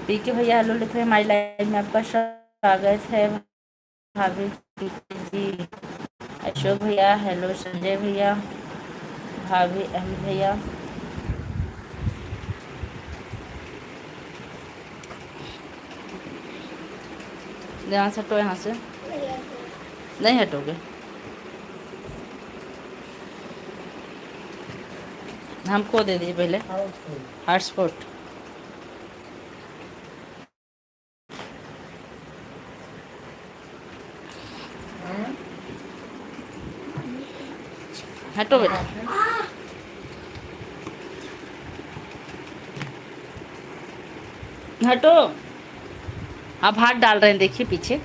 पीके भैया हेलो लिख रहे हैं, हमारी लाइफ में आपका स्वागत है। भाभी जी, अशोक भैया हेलो, संजय भैया, भाभी अहमद भैया। यहाँ से हटो, यहाँ से नहीं हटोगे। हमको दे दीजिए पहले हॉटस्पॉट। हटो बेटा, हटो। आप हाथ डाल रहे हैं, देखिए पीछे।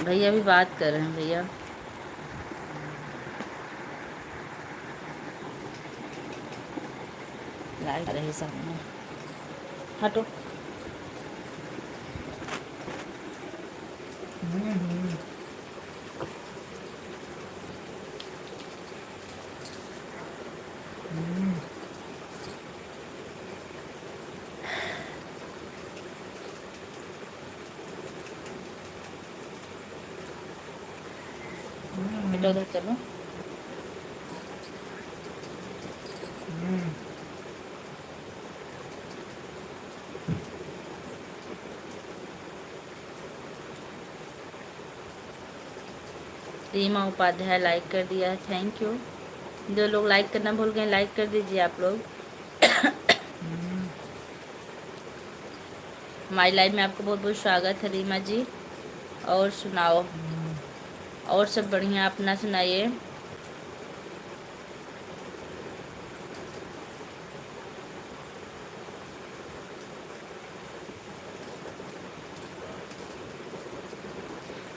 भैया भी बात कर रहे हैं भैया। लाइट रही सामने, हटो। बेटा उधर चलो। रीमा उपाध्याय लाइक कर दिया है, थैंक यू। जो लोग लाइक करना भूल गए लाइक कर दीजिए आप लोग। हमारी लाइफ में आपका बहुत बहुत स्वागत है रीमा जी। और सुनाओ, और सब बढ़िया, अपना सुनाइए।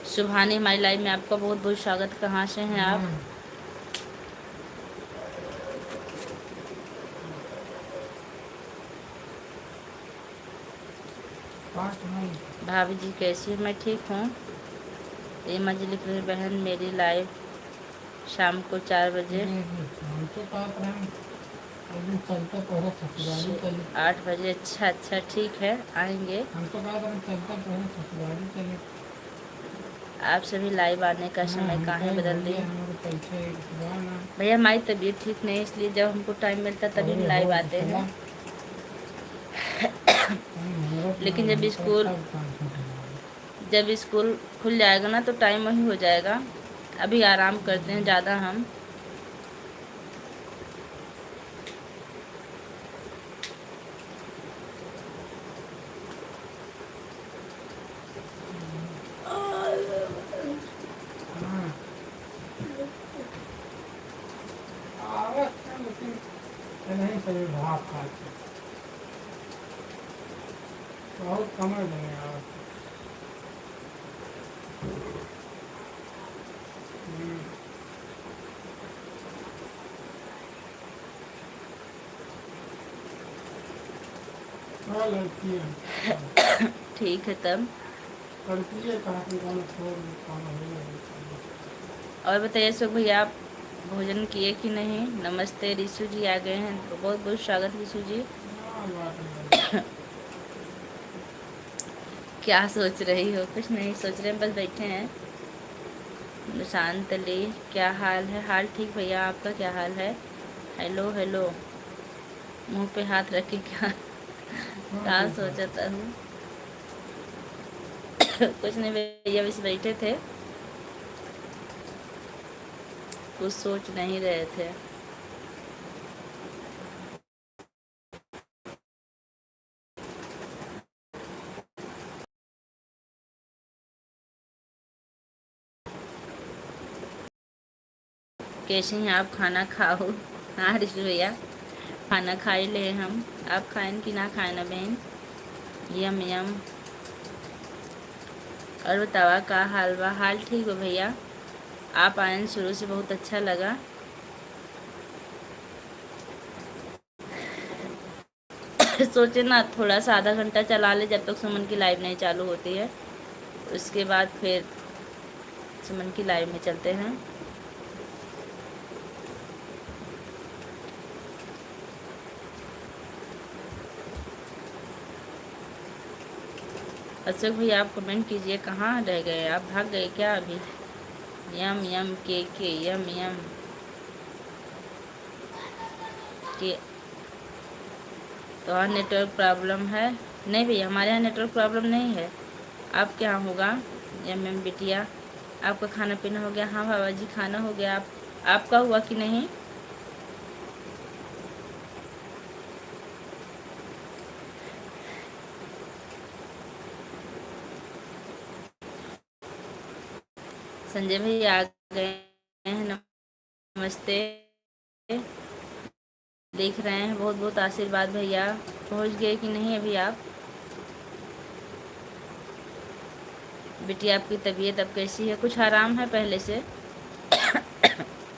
सुभानी, हमारी लाइफ में आपका बहुत बहुत स्वागत। कहाँ से हैं आप? भाभी जी कैसी है? मैं ठीक हूँ। रीमा जी लिख रही है, बहन मेरी लाइव शाम को 4 बजे 8 बजे। अच्छा अच्छा, ठीक है, आएंगे। आप सभी लाइव आने का समय काहे बदल दी? भैया हमारी तबीयत ठीक नहीं, इसलिए जब हमको टाइम मिलता तभी हम लाइव आते हैं। लेकिन जब स्कूल खुल जाएगा ना तो टाइम वही हो जाएगा। अभी आराम करते हैं ज़्यादा हम। बहुत कम है। ठीक है तब। और बताइए सुख भैया, आप भोजन किए कि नहीं? नमस्ते, रिशु जी आ गए हैं, बहुत बहुत स्वागत रिशु जी। क्या सोच रही हो? कुछ नहीं सोच रहे हैं, बस बैठे हैं। शांत अली, क्या हाल है? हाल ठीक भैया, आपका क्या हाल है? हेलो हेलो, मुंह पे हाथ रखे क्या? क्या सोचता हूँ? कुछ नहीं भैया, बस बैठे थे, कुछ सोच नहीं रहे थे। कैसे हैं आप? खाना खाओ। हाँ ऋषि भैया, खाना खा ही ले हम। आप खाएं कि ना खाएं ना बहन? यम यम। और बतावा का हाल बा? हाल ठीक हो भैया, आप आए शुरू से बहुत अच्छा लगा। सोचे ना थोड़ा सा आधा घंटा चला ले, जब तक सुमन की लाइव नहीं चालू होती है। उसके बाद फिर सुमन की लाइव में चलते हैं। अशोक भैया आप कमेंट कीजिए, कहाँ रह गए आप, भाग गए क्या अभी? यम यम के यम यम के। तो हाँ नेटवर्क प्रॉब्लम है? नहीं भैया हमारे यहाँ नेटवर्क प्रॉब्लम नहीं है। आपके यहाँ होगा। यम यम बिटिया, आपका खाना पीना हो गया? हाँ बाबा जी खाना हो गया। आपका हुआ कि नहीं? संजय भैया आ गए हैं, नमस्ते। देख रहे हैं, बहुत बहुत आशीर्वाद भैया। पहुंच गए कि नहीं अभी आप? बेटी आपकी तबीयत अब कैसी है? कुछ आराम है पहले से?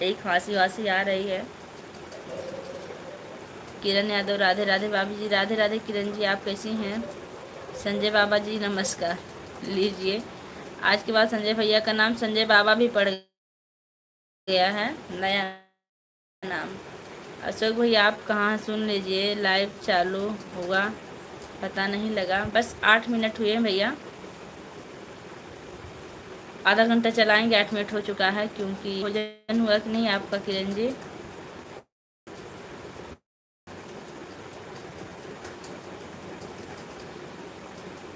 एक खांसी वासी आ रही है। किरण यादव राधे राधे। भाभी जी राधे राधे। किरण जी आप कैसी हैं? संजय बाबा जी नमस्कार। लीजिए, आज के बाद संजय भैया का नाम संजय बाबा भी पड़ गया है, नया नाम। अशोक भैया आप कहाँ? सुन लीजिए, लाइव चालू हुआ पता नहीं लगा। बस 8 मिनट हुए भैया, आधा घंटा चलाएंगे। 8 मिनट हो चुका है। क्योंकि भोजन हुआ कि नहीं आपका किरण जी?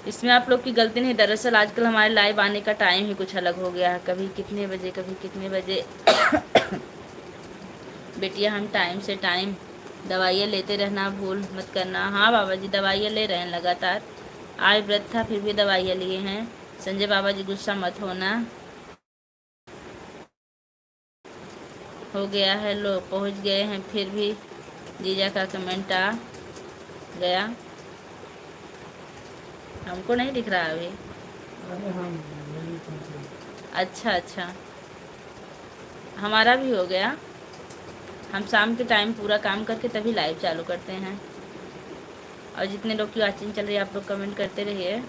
इसमें आप लोग की गलती नहीं, दरअसल आजकल हमारे लाइव आने का टाइम ही कुछ अलग हो गया है। कभी कितने बजे, कभी कितने बजे। बेटिया हम टाइम से टाइम दवाइयाँ लेते रहना भूल मत करना। हाँ बाबा जी दवाइयाँ ले रहे हैं लगातार। आज व्रत था फिर भी दवाइयाँ लिए हैं। संजय बाबा जी गुस्सा मत होना। हो गया है, लो पहुँच गए हैं। फिर भी जीजा का कमेंट आ गया, हमको नहीं दिख रहा अभी। अरे हाँ मेरी कंप्लेंट। अच्छा अच्छा, हमारा भी हो गया। हम शाम के टाइम पूरा काम करके तभी लाइव चालू करते हैं। और जितने लोग की वॉचिंग चल रही है आप लोग कमेंट करते रहिए।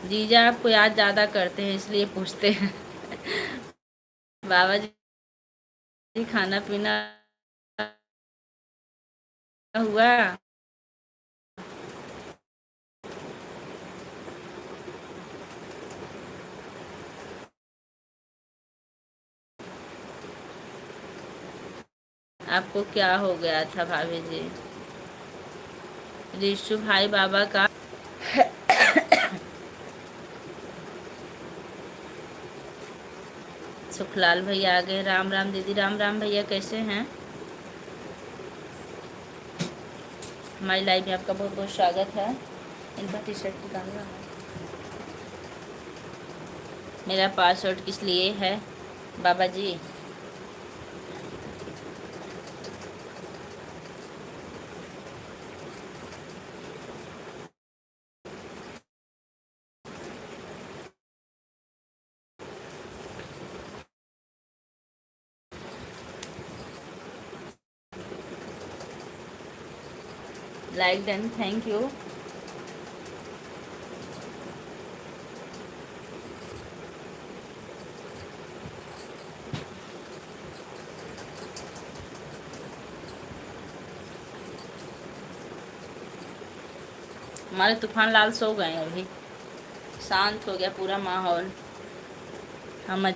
जीजा आपको याद ज़्यादा करते हैं इसलिए पूछते हैं। बाबा जी खाना पीना हुआ? आपको क्या हो गया था भाभी जी? रिशु भाई बाबा का। सुखलाल भैया आ गए। राम राम दीदी। राम राम भैया कैसे हैं? हमारी लाइव में आपका बहुत बहुत स्वागत है। इनका टी शर्ट निकालना है। मेरा पासवर्ड किस लिए है बाबा जी? Like done, thank you. हमारे तूफान लाल सो गए हैं अभी, शांत हो गया पूरा माहौल। हम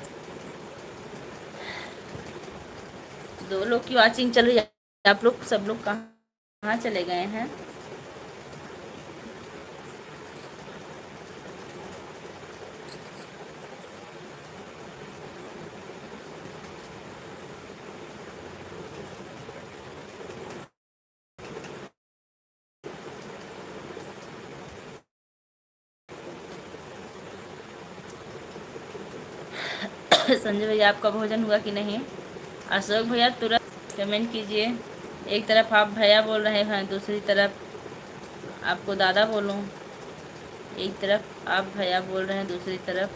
दो लोग की वॉचिंग चल रही है। आप लोग सब लोग कहाँ चले गए हैं? संजय भैया आपका भोजन हुआ कि नहीं? अशोक भैया तुरंत कमेंट कीजिए। एक तरफ आप भैया बोल रहे हैं, दूसरी तरफ आपको दादा बोलूं। एक तरफ आप भैया बोल रहे हैं, दूसरी तरफ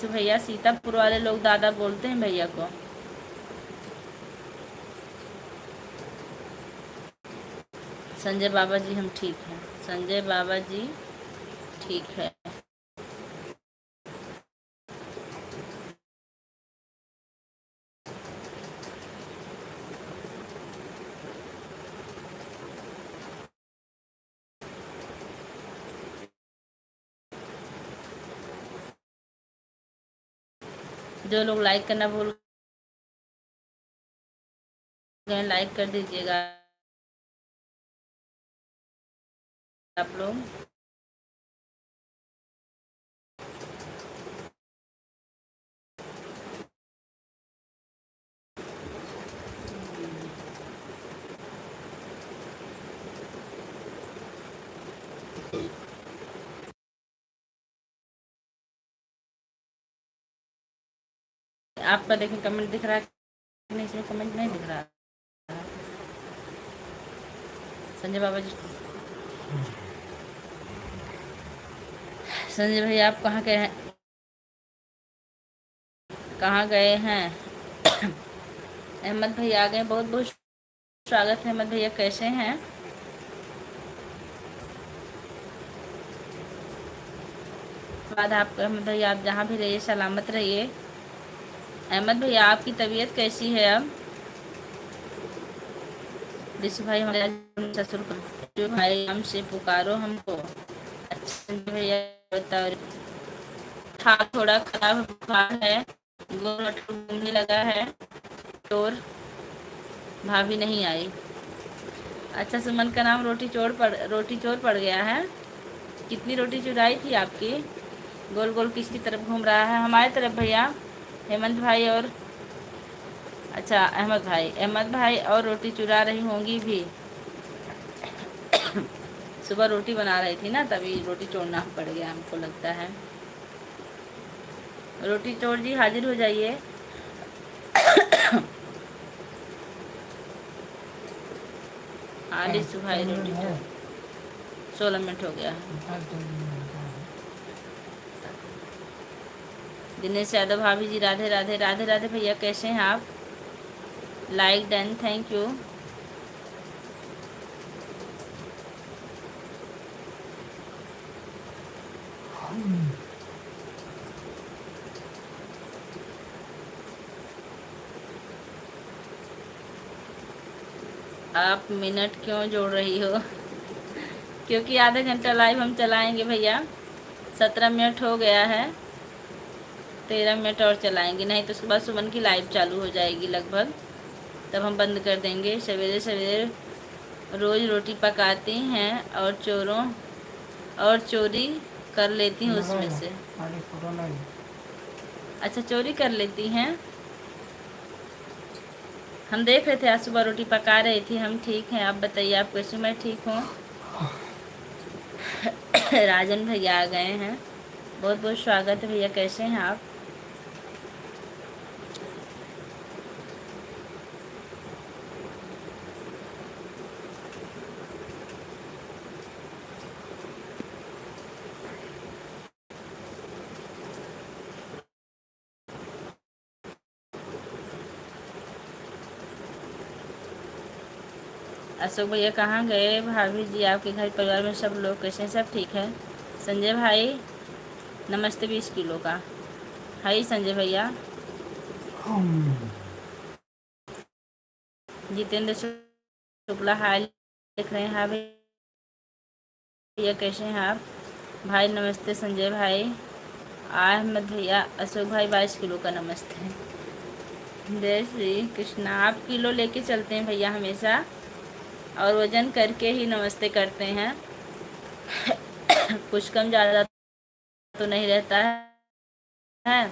भैया सीतापुर वाले लोग दादा बोलते हैं भैया को। संजय बाबा जी हम ठीक हैं, संजय बाबा जी ठीक है। जो लोग लाइक करना भूल गए लाइक कर दीजिएगा आप लोग। आपका देखें कमेंट दिख रहा है नहीं, इसमें कमेंट नहीं दिख रहा है। संजय बाबा जी, संजय भैया आप कहाँ गए हैं, कहाँ गए हैं? अहमद भैया आ गए, बहुत बहुत स्वागत है अहमद भैया, कैसे हैं? बाद आपका अहमद भैया, आप जहाँ भी रहिए सलामत रहिए। अहमद भैया आपकी तबीयत कैसी है अब? ऋषि भाई हमारे ससुर जो भाई हमसे पुकारो हमको। अच्छा भैया बताओ। हाँ थोड़ा खराब बुखार है, गोड़ घूमने लगा है, चोर भाभी नहीं आई। अच्छा सुमन का नाम रोटी चोर पड़ गया है। कितनी रोटी चुराई थी आपकी? गोल गोल किसकी तरफ घूम रहा है? हमारे तरफ भैया, हेमंत भाई और अच्छा अहमद भाई और रोटी चुरा रही होंगी भी। सुबह रोटी बना रही थी ना, तभी रोटी चोरना पड़ गया हमको लगता है। रोटी चोर जी हाजिर हो जाइए। आलिस भाई रोटी चोर 16 मिनट हो गया है। दिनेश यादव भाभी जी राधे राधे। राधे राधे भैया, कैसे हैं आप? Like done, thank you. आप मिनट क्यों जोड़ रही हो? क्योंकि आधा घंटा लाइव हम चलाएंगे भैया। 17 मिनट हो गया है, 13 मिनट और चलाएंगे, नहीं तो सुबह सुमन की लाइव चालू हो जाएगी लगभग, तब हम बंद कर देंगे। सवेरे सवेरे रोज़ रोटी पकाती हैं और चोरी कर लेती हूँ उसमें से। अच्छा चोरी कर लेती हैं। हम देख रहे थे आज सुबह रोटी पका रही थी। हम ठीक हैं, आप बताइए आप कैसे? मैं ठीक हूँ। राजन भैया आ गए हैं, बहुत बहुत स्वागत है भैया, कैसे हैं आप? अशोक भैया कहाँ गए? भाभी जी आपके घर परिवार में सब लोग कैसे हैं? सब ठीक है। संजय भाई नमस्ते 20 किलो का। हाय संजय भैया। जितेंद्र शुक्ला हाय लिख रहे हैं। हाँ भैया कैसे हैं आप? भाई नमस्ते संजय भाई। अहमद भैया, अशोक भाई 22 किलो का नमस्ते। जय श्री कृष्णा। आप किलो लेके चलते हैं भैया हमेशा, और वजन करके ही नमस्ते करते हैं। कुछ कम ज़्यादा तो नहीं रहता है।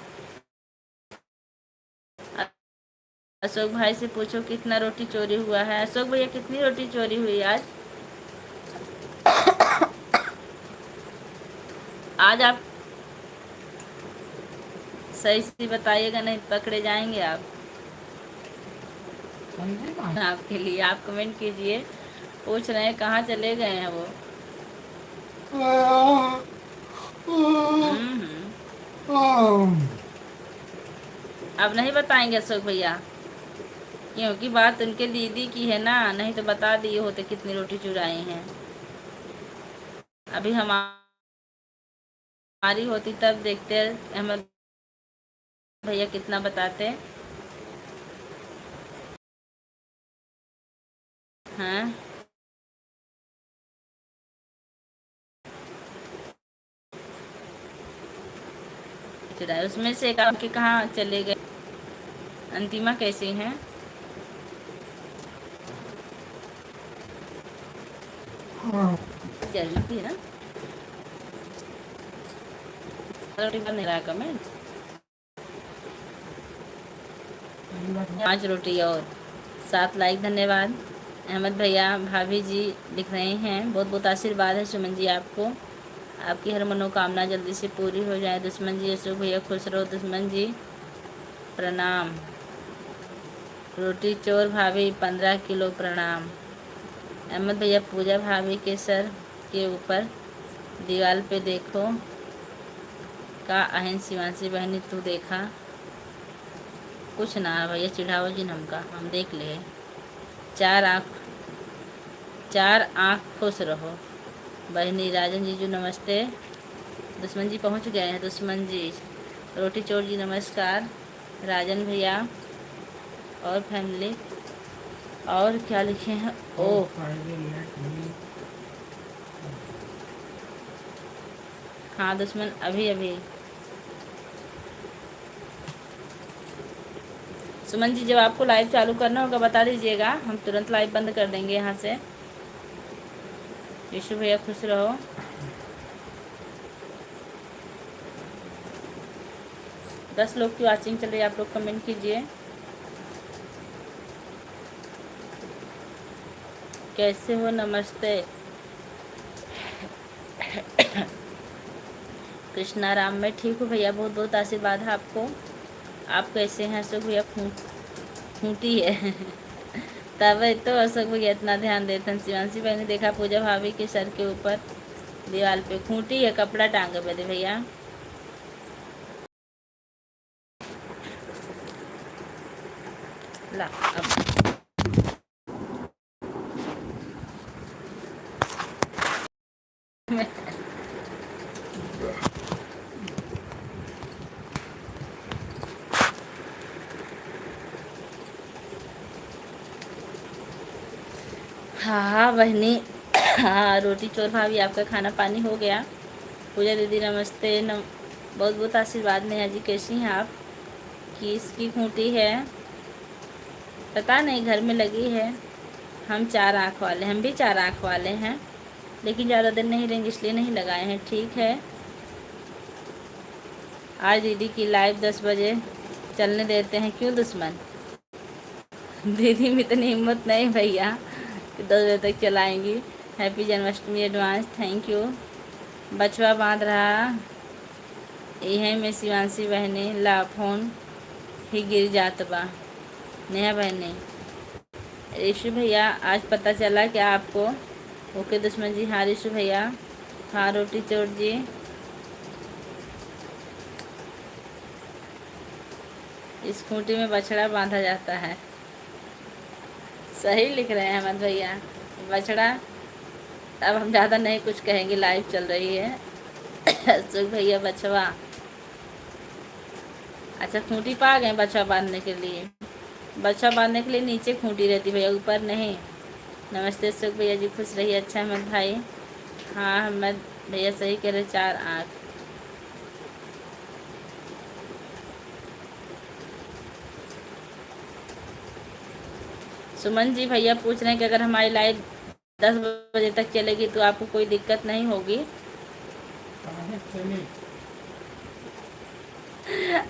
अशोक भाई से पूछो कितना रोटी चोरी हुआ है। अशोक भैया कितनी रोटी चोरी हुई आज? आज आप सही से बताइएगा, नहीं पकड़े जाएंगे आप। आपके लिए आप कमेंट कीजिए। पूछ रहे हैं कहाँ चले गए हैं वो। अब नहीं बताएंगे अशोक भैया, क्योंकि बात उनके दीदी की है ना, नहीं तो बता दिए होते कितनी रोटी चुराई हैं। अभी हमारी होती तब देखते अहमद भैया कितना बताते हैं। चुराए उसमें से एक आपके कहाँ चले गए। अंतिमा कैसी हैं? हाँ गर्मी थी ना, रोटी बन नहीं रहा कमेंट। 5 रोटी और 7 लाइक, धन्यवाद। अहमद भैया भाभी जी लिख रहे हैं बहुत बहुत आशीर्वाद है सुमन जी आपको, आपकी हर मनोकामना जल्दी से पूरी हो जाए। दुश्मन जी अशोक भैया खुश रहो। दुश्मन जी प्रणाम। रोटी चोर भाभी 15 किलो प्रणाम। अहमद भैया पूजा भाभी के सर के ऊपर दीवार पे देखो का अहन शिवांशी बहनी तू देखा कुछ ना भैया चिढ़ाओ जी हमका, हम देख ले। 4 आँख खुश रहो। बहनी राजन जीजू नमस्ते। दुश्मन जी पहुंच गए हैं। दुश्मन जी रोटी चोर जी नमस्कार। राजन भैया और फैमिली और क्या लिखे हैं? ओह हाँ दुश्मन अभी अभी। सुमन जी जब आपको लाइव चालू करना होगा बता दीजिएगा, हम तुरंत लाइव बंद कर देंगे यहाँ से। यीशु भैया खुश रहो। दस लोग की वॉचिंग चल रही है, आप लोग कमेंट कीजिए कैसे हो। नमस्ते कृष्णा राम, मैं ठीक हूँ भैया, बहुत बहुत आशीर्वाद है आपको। आप कैसे हैं? अशोक भैया खूंटी है तब तो अशोक भैया इतना ध्यान देते हैं। शिवांशी भाई ने देखा पूजा भाभी के सर के ऊपर दीवार पे खूंटी है, कपड़ा टांगे पे दे भैया। ला अब हाँ बहनी हाँ रोटी चोर भाभी आपका खाना पानी हो गया। पूजा दीदी नमस्ते बहुत बहुत आशीर्वाद। नेहा जी कैसी हैं आप? कि इसकी खूंटी है पता नहीं, घर में लगी है। हम 4 आँख वाले, हम भी 4 आँख वाले हैं, लेकिन ज़्यादा दिन नहीं रहेंगे इसलिए नहीं लगाए हैं। ठीक है, आज दीदी की लाइव 10 बजे चलने देते हैं। क्यों दुश्मन? दीदी में इतनी हिम्मत नहीं भैया कि 10 बजे तक चलाएंगी। Happy Janmashtami advance, thank you. बचवा बांध रहा यह में शिवांशी बहने ला फोन ही गिर जात बा। नेहा बहने ऋषु भैया आज पता चला क्या आपको? ओके दुश्मन जी। हाँ ऋषु भैया, हाँ रोटी चोर जी। इस खूंटी में बछड़ा बांधा जाता है। सही लिख रहे हैं अहमद भैया, बछड़ा। अब हम ज़्यादा नहीं कुछ कहेंगे, लाइव चल रही है सुख भैया बछवा। अच्छा खूंटी पा गए बछवा बांधने के लिए? बछवा बांधने के लिए नीचे खूंटी रहती भैया, ऊपर नहीं। नमस्ते सुख भैया जी, खुश रहिए। अच्छा अहमद भाई, हाँ अहमद भैया सही कह रहे, 4 आँख। सुमन जी भैया पूछ रहे हैं कि अगर हमारी लाइव 10 बजे तक चलेगी तो आपको कोई दिक्कत नहीं होगी?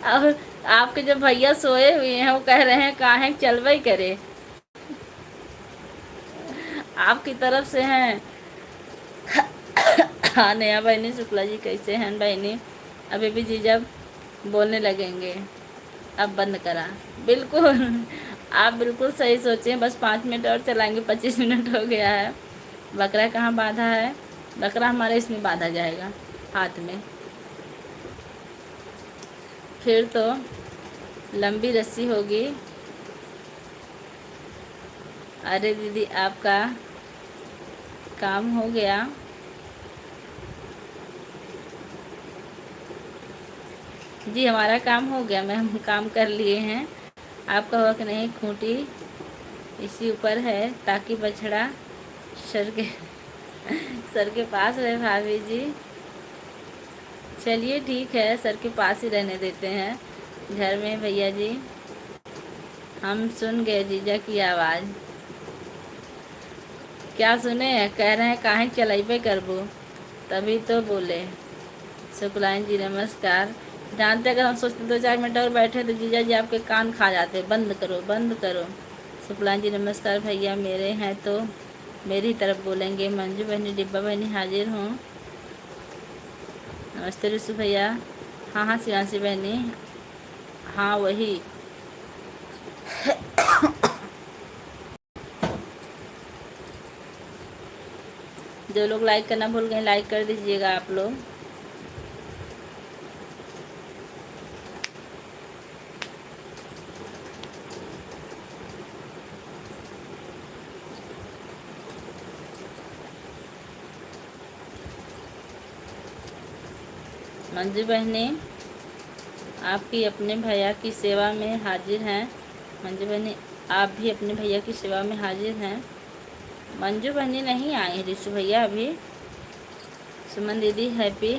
और आपके जो भैया सोए हुए हैं वो कह रहे हैं काहे चलवे करे, आपकी तरफ से हैं। हाँ नया बहनी शुक्ला जी कैसे हैं बहनी? अभी भी जी जब बोलने लगेंगे। अब बंद करा, बिल्कुल आप बिल्कुल सही सोचे। बस 5 मिनट और चलाएंगे, 25 मिनट हो गया है। बकरा कहाँ बांधा है? बकरा हमारे इसमें बांधा जाएगा, हाथ में। फिर तो लंबी रस्सी होगी। अरे दीदी आपका काम हो गया? जी हमारा काम हो गया, मैं हम काम कर लिए हैं। आपका हुआ कि नहीं? खूंटी इसी ऊपर है ताकि बछड़ा सर के सर के पास रहे भाभी जी। चलिए ठीक है, सर के पास ही रहने देते हैं घर में भैया जी। हम सुन गए जीजा की आवाज़। क्या सुने? कह रहे हैं काहे चलाई पे करबो, तभी तो बोले। शुक्लाइन जी नमस्कार। जानते अगर हम सोचते 2-4 मिनट और बैठे तो जीजा जी आपके कान खा जाते। बंद करो बंद करो। शुक्लाइन जी नमस्कार। भैया मेरे हैं तो मेरी तरफ बोलेंगे। मंजू बहनी डिब्बा बहनी हाजिर हूँ। नमस्ते ऋषु भैया। हाँ हाँ शिवांशी बहनी, हाँ वही। जो लोग लाइक करना भूल गए लाइक कर दीजिएगा आप लोग। मंजू बहनी आपकी अपने भैया की सेवा में हाजिर हैं। मंजू बहनी आप भी अपने भैया की सेवा में हाजिर हैं। मंजू बहनी नहीं आई ऋषु भैया अभी। सुमन दीदी हैप्पी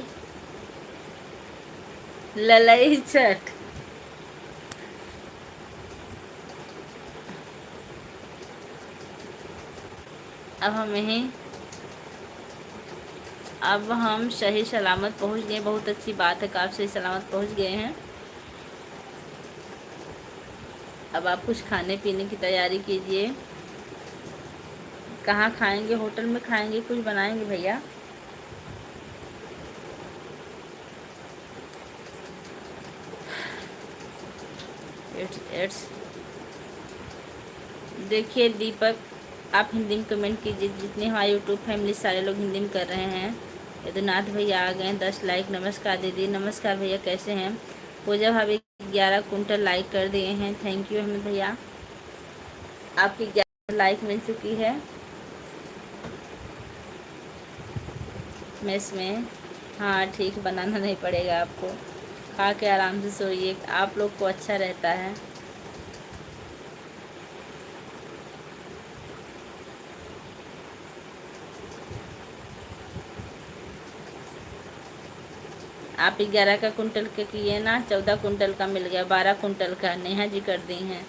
ललई छठ। अब हम यहीं अब हम सही सलामत पहुंच गए। बहुत अच्छी बात है कि आप सही सलामत पहुंच गए हैं। अब आप कुछ खाने पीने की तैयारी कीजिए। कहाँ खाएंगे? होटल में खाएंगे? कुछ बनाएंगे भैया? इट्स देखिए दीपक, आप हिंदी में कमेंट कीजिए। जितने हमारे यूट्यूब फैमिली सारे लोग हिंदी में कर रहे हैं। यदुनाथ भैया आ गए 10 लाइक। नमस्कार दीदी। नमस्कार भैया, कैसे हैं? पूजा भाभी 11 कुंटल लाइक कर दिए हैं। थैंक यू अहमद भैया, आपकी 11 लाइक मिल चुकी है। मेस में हाँ ठीक, बनाना नहीं पड़ेगा आपको। खा के आराम से सोइए, आप लोग को अच्छा रहता है। आप 11 का कुंटल के किए ना, 14 कुंटल का मिल गया। 12 कुंटल का नेहा जी कर दी हैं।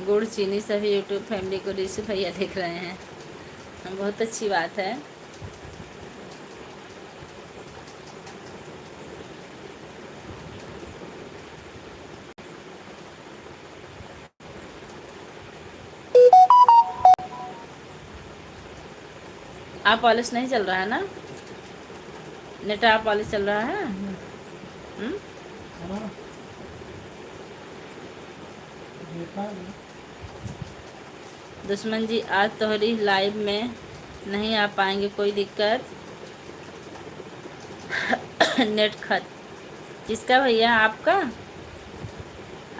गुड़ चीनी सभी यूट्यूब फैमिली को ऋषि भैया देख रहे हैं। बहुत अच्छी बात है। आप पॉलिश नहीं चल रहा है ना? नेटा आप पॉलिश चल रहा है? हाँ, देखा है। दुश्मन जी आज तोहरी लाइव में नहीं आ पाएंगे, कोई दिक्कत? नेट खत किसका भैया? आपका?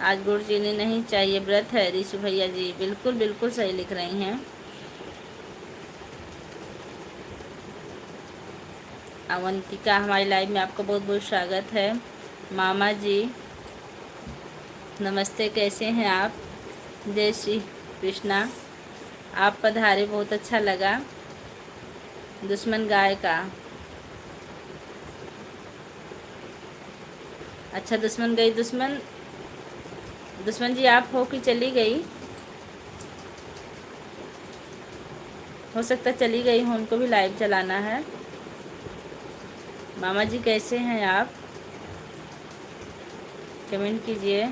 आज गुड़ चीनी नहीं चाहिए, व्रत है ऋषु भैया जी। बिल्कुल बिल्कुल सही लिख रही हैं। अवंतिका हमारी लाइव में आपका बहुत बहुत स्वागत है। मामा जी नमस्ते, कैसे हैं आप? जय श्री कृष्णा। आप पधारे, बहुत अच्छा लगा। दुश्मन गाय का अच्छा, दुश्मन गई। दुश्मन जी आप हो कि चली गई? हो सकता चली गई हो, उनको भी लाइव चलाना है। मामा जी कैसे हैं आप? कमेंट कीजिए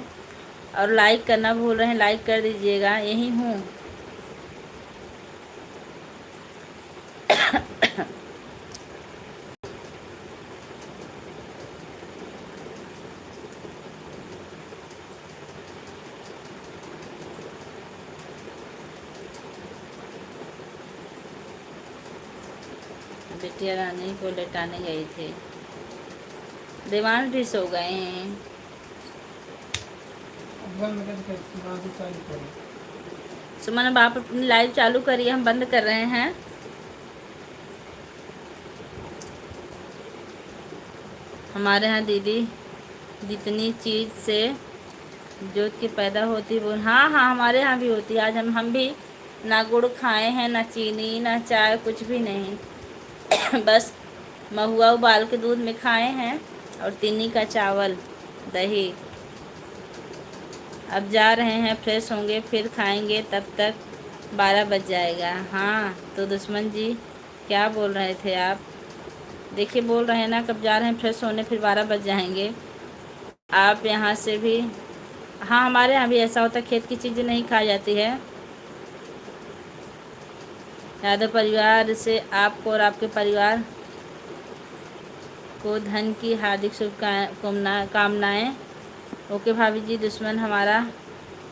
और लाइक करना भूल रहे हैं, लाइक कर दीजिएगा। यहीं हूँ। बिटिया रानी को लेटाने गई थी। देवांश भी सो गए हैं। बंद करके सुबह से चालू करो। सुमन अब आप अपनी लाइव चालू करिए, हम बंद कर रहे हैं। हमारे यहाँ दीदी जितनी चीज़ से जोत की पैदा होती वो, हाँ हाँ हमारे यहाँ भी होती है। आज हम भी ना गुड़ खाए हैं, ना चीनी, ना चाय, कुछ भी नहीं। बस महुआ उबाल के दूध में खाए हैं और तिन्नी का चावल, दही। अब जा रहे हैं, फ्रेश होंगे, फिर खाएंगे, तब तक 12 बज जाएगा। हाँ तो दुश्मन जी क्या बोल रहे थे आप? देखिए बोल रहे हैं ना, कब जा रहे हैं फ्रेश होने, फिर 12 बज जाएंगे। आप यहाँ से भी, हाँ हमारे यहाँ भी ऐसा होता है, खेत की चीज़ें नहीं खाई जाती है। यादव परिवार से आपको और आपके परिवार को धन की हार्दिक कामनाएं। ओके भाभी जी, दुश्मन हमारा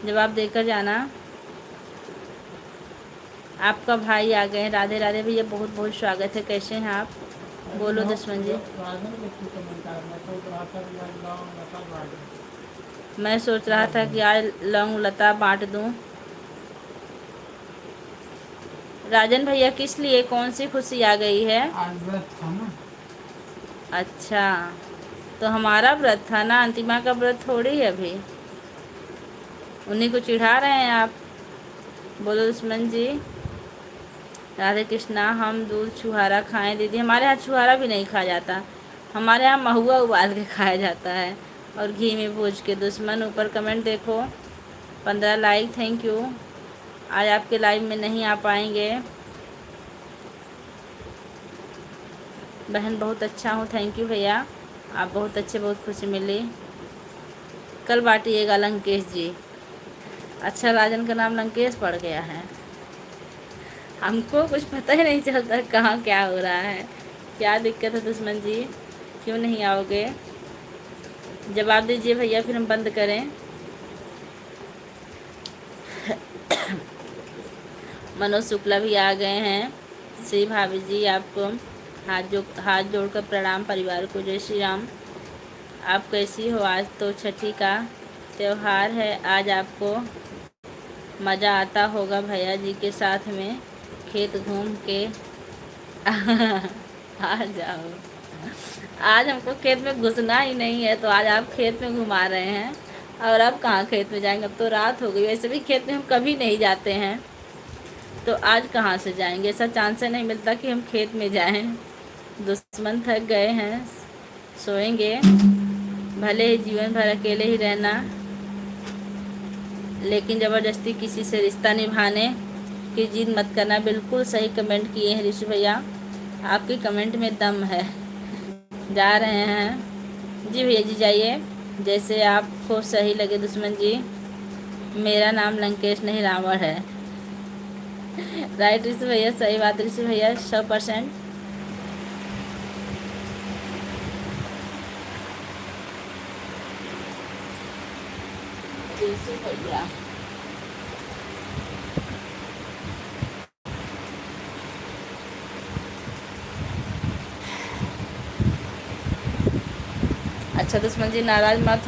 जवाब देकर जाना। आपका भाई आ गए, राधे राधे भैया, बहुत बहुत स्वागत है। कैसे हैं आप? बोलो दुश्मन जी। मैं सोच रहा था कि आज लौंग लता बांट दूं। राजन भैया किस लिए, कौन सी खुशी आ गई है? आज व्रत था ना। अच्छा तो हमारा व्रत था ना, अंतिमा का व्रत थोड़ी है अभी। उन्हीं को चिढ़ा रहे हैं आप। बोलो दुश्मन जी। राधे कृष्णा, हम दूध छुहारा खाएं दीदी? हमारे यहाँ छुहारा भी नहीं खाया जाता, हमारे यहाँ महुआ उबाल के खाया जाता है और घी में भूज के। दुश्मन ऊपर कमेंट देखो, 15 लाइक, थैंक यू। आज आपके लाइव में नहीं आ पाएंगे। बहन बहुत अच्छा हूँ, थैंक यू भैया, आप बहुत अच्छे, बहुत खुशी मिली। कल बांटिएगा लंकेश जी। अच्छा राजन का नाम लंकेश पड़ गया है, हमको कुछ पता ही नहीं चलता कहाँ क्या हो रहा है। क्या दिक्कत है दुश्मन जी, क्यों नहीं आओगे? जवाब दीजिए भैया, फिर हम बंद करें। मनोज शुक्ला भी आ गए हैं। श्री भाभी जी आपको हाथ जोड़कर प्रणाम, परिवार को जय श्री राम। आप कैसी हो? आज तो छठी का त्यौहार है, आज आपको मज़ा आता होगा भैया जी के साथ में खेत घूम के। आ जाओ, आज हमको खेत में घुसना ही नहीं है, तो आज आप खेत में घुमा रहे हैं। और अब कहाँ खेत में जाएंगे, अब तो रात हो गई। वैसे भी खेत में हम कभी नहीं जाते हैं, तो आज कहाँ से जाएंगे? ऐसा चांस नहीं मिलता कि हम खेत में जाएं। दुश्मन थक गए हैं, सोएंगे। भले ही जीवन भर अकेले ही रहना, लेकिन ज़बरदस्ती किसी से रिश्ता निभाने की जिद मत करना। बिल्कुल सही कमेंट किए हैं ऋषि भैया, आपके कमेंट में दम है। जा रहे हैं जी भैया जी, जाइए जैसे आपको सही लगे दुश्मन जी। मेरा नाम लंकेश नहीं रावण है। राइट ऋषि भैया, सही बात ऋषि भैया, 100%। ऋषि भैया अच्छा दुश्मन जी नाराज मत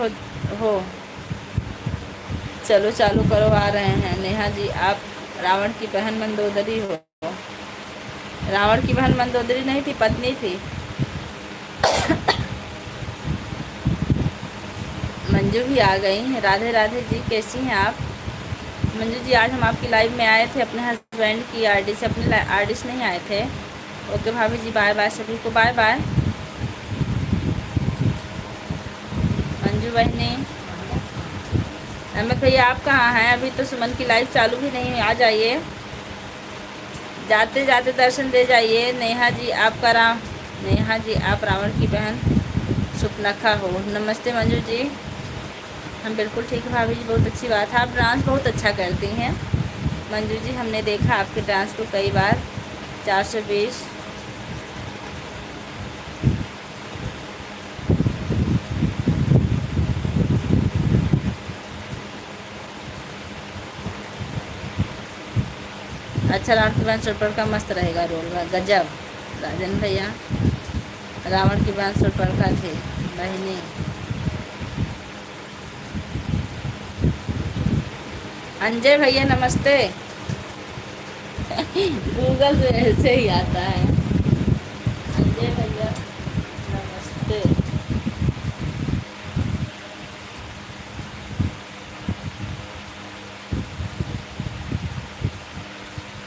हो। चलो चालू करो, आ रहे हैं। नेहा जी, आप रावण की बहन मंदोदरी हो? रावण की बहन मंदोदरी नहीं थी, पत्नी थी। मंजू भी आ गई। राधे राधे जी, कैसी हैं आप? मंजू जी, आज हम आपकी लाइव में आए थे अपने हस्बैंड की आरडी से, अपने आरडी से नहीं आए थे। ओके भाभी जी, बाय बाय सभी को, बाय बाय। मंजू बहनी, अहमद भैया आप कहाँ हैं? अभी तो सुमन की लाइव चालू भी नहीं है, आ जाइए, जाते जाते दर्शन दे जाइए। नेहा जी आपका नेहा जी, आप रावण की बहन सुपनखा हो? नमस्ते मंजू जी, हम बिल्कुल ठीक है भाभी जी, बहुत अच्छी बात है। आप डांस बहुत अच्छा करती हैं मंजू जी, हमने देखा आपके डांस को कई बार। 420। अच्छा रावण की बहन सुपर का मस्त रहेगा रोल में, गजब। राजन भैया, रावण की बात सुपर्णखा थी बहिनी। अंजय भैया नमस्ते। गूगल से ऐसे ही आता है। अंजय भैया नमस्ते।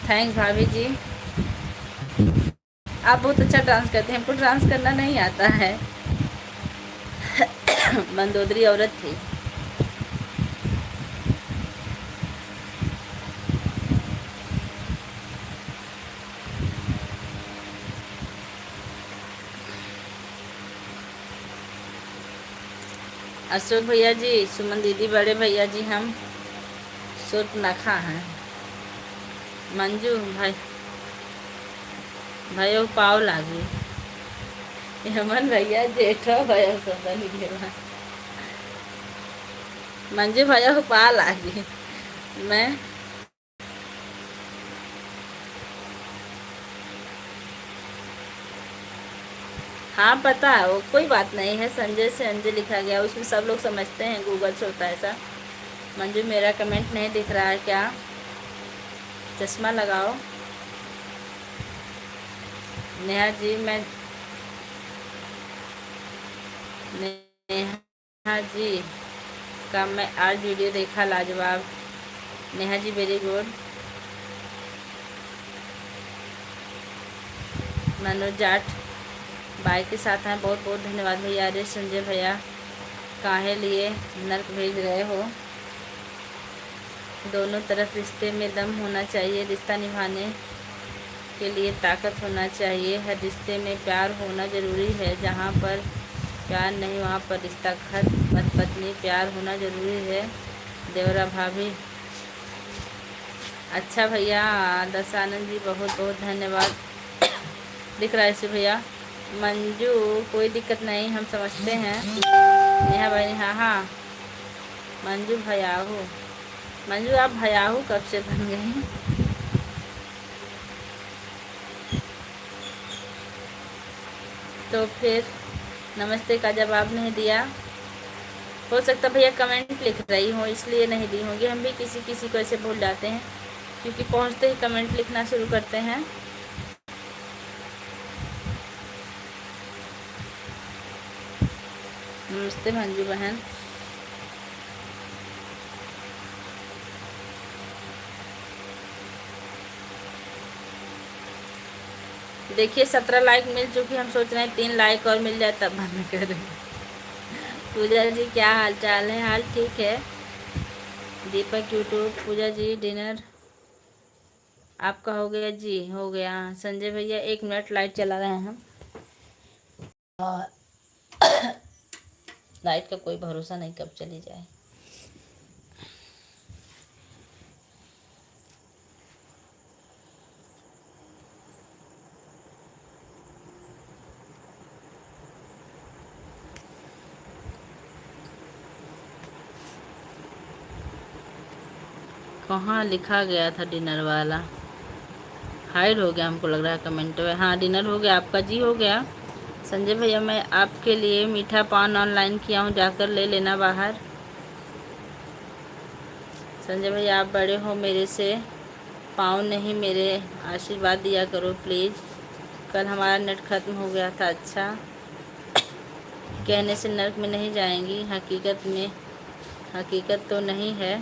थैंक्स भाभी जी, आप बहुत अच्छा डांस करते हैं। हमको डांस करना नहीं आता है। मंदोदरी औरत थी। अशोक भैया जी, सुमन दीदी, बड़े भैया जी, हम सूर्पनखा हैं। मंजू भाई, भयो पाव लागी। यमन भैया जेठो भयो सबन घेवा। मंजू भयो पा लागी। मैं हाँ पता है, वो कोई बात नहीं है। संजय से अंजय लिखा गया, उसमें सब लोग समझते हैं, गूगल से होता है ऐसा। मंजू मेरा कमेंट नहीं दिख रहा है क्या? चश्मा लगाओ। नेहा जी, मैं नेहा जी का मैं आज वीडियो देखा, लाजवाब। Neha ji very good. मनोज जाट बाई के साथ हैं, बहुत बहुत धन्यवाद भैया। अरे संजय भैया, काहे लिए नर्क भेज रहे हो? दोनों तरफ रिश्ते में दम होना चाहिए। रिश्ता निभाने के लिए ताकत होना चाहिए। हर रिश्ते में प्यार होना ज़रूरी है। जहाँ पर प्यार नहीं वहाँ पर रिश्ता खत्म। पति पत्नी प्यार होना ज़रूरी है। देवरा भाभी, अच्छा भैया। दशानंद जी बहुत बहुत धन्यवाद। दिख रहा है इसे भैया। मंजू कोई दिक्कत नहीं, हम समझते हैं। नेहा भाई, हाँ हाँ। मंजू भयाहू, मंजू आप भयाहू कब से बन गई? तो फिर नमस्ते का जवाब नहीं दिया। हो सकता भैया कमेंट लिख रही हो इसलिए नहीं दी होंगी। हम भी किसी किसी को ऐसे भूल जाते हैं, क्योंकि पहुंचते ही कमेंट लिखना शुरू करते हैं। नमस्ते मंजू बहन। देखिए 17 लाइक मिल चुकी। हम सोच रहे हैं 3 लाइक और मिल जाए तब बंद करें। पूजा जी क्या हाल चाल है? हाल ठीक है। दीपक यूट्यूब, पूजा जी डिनर आपका हो गया जी? हो गया। संजय भैया 1 मिनट, लाइट चला रहे हैं हम। और लाइट का कोई भरोसा नहीं कब चली जाए। कहाँ लिखा गया था डिनर वाला? हाइड हो गया हमको लग रहा है कमेंट में। हाँ डिनर हो गया आपका जी, हो गया। संजय भैया मैं आपके लिए मीठा पान ऑनलाइन किया हूँ, जाकर ले लेना बाहर। संजय भैया आप बड़े हो मेरे से, पाँव नहीं मेरे, आशीर्वाद दिया करो प्लीज़। कल हमारा नेट ख़त्म हो गया था। अच्छा, कहने से नर्क में नहीं जाएंगी, हकीकत में हकीकत तो नहीं है।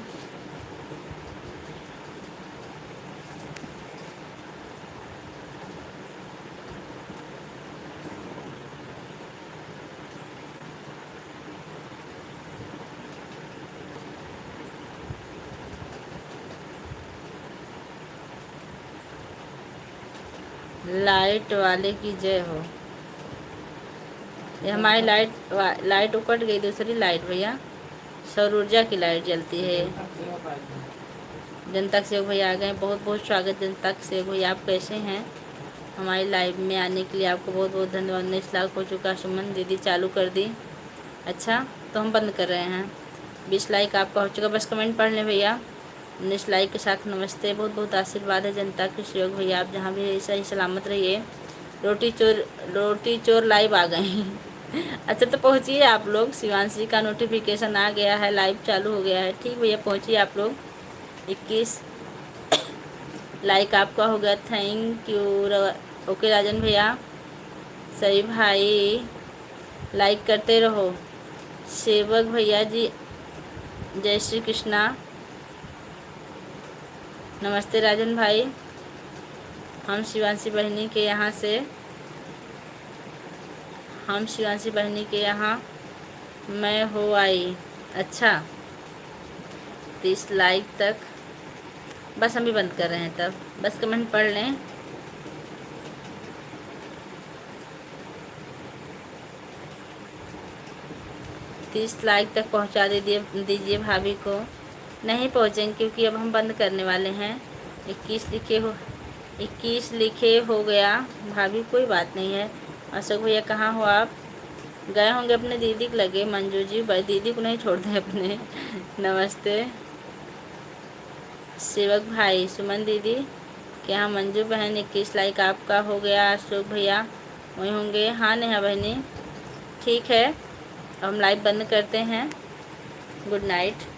लाइट वाले की जय हो। ये हमारी लाइट उकट गई, दूसरी लाइट भैया, सौर ऊर्जा की लाइट जलती है। जनता सेवक भैया आ गए, बहुत बहुत स्वागत जनता सेवक भैया। आप कैसे हैं? हमारी लाइव में आने के लिए आपको बहुत बहुत धन्यवाद। 19 लाख हो चुका। सुमन दीदी चालू कर दी। अच्छा तो हम बंद कर रहे हैं। 20 लाइक आपका हो चुका, बस कमेंट पढ़ लें भैया। 19 लाइक के साथ नमस्ते, बहुत बहुत आशीर्वाद है जनता के सहयोग भैया। आप जहाँ भी सही सलामत रहिए। रोटी चोर लाइव आ गए। अच्छा तो पहुँचिए आप लोग। शिवांशी का नोटिफिकेशन आ गया है, लाइव चालू हो गया है। ठीक भैया, पहुँचिए आप लोग। 21 लाइक आपका हो गया, थैंक यू। ओके राजन भैया, सही भाई, लाइक करते रहो। सेवक भैया जी, जय श्री कृष्णा, नमस्ते राजन भाई। हम शिवांशी बहनी के यहाँ मैं हो आई। अच्छा, 30 लाइक तक, बस हम भी बंद कर रहे हैं तब। बस कमेंट पढ़ लें। तीस लाइक तक पहुंचा दीजिए भाभी को। नहीं पहुंचेंगे क्योंकि अब हम बंद करने वाले हैं। 21 लिखे हो गया भाभी, कोई बात नहीं है। अशोक भैया कहाँ हो आप? गए होंगे अपने दीदी के लगे। मंजू जी, भाई दीदी को नहीं छोड़ते अपने। नमस्ते सेवक भाई, सुमन दीदी क्या? मंजू बहन 21 लाइक आपका हो गया। अशोक भैया वहीं होंगे। हाँ नेहा बहनी, ठीक है, अब हम लाइव बंद करते हैं। Good night.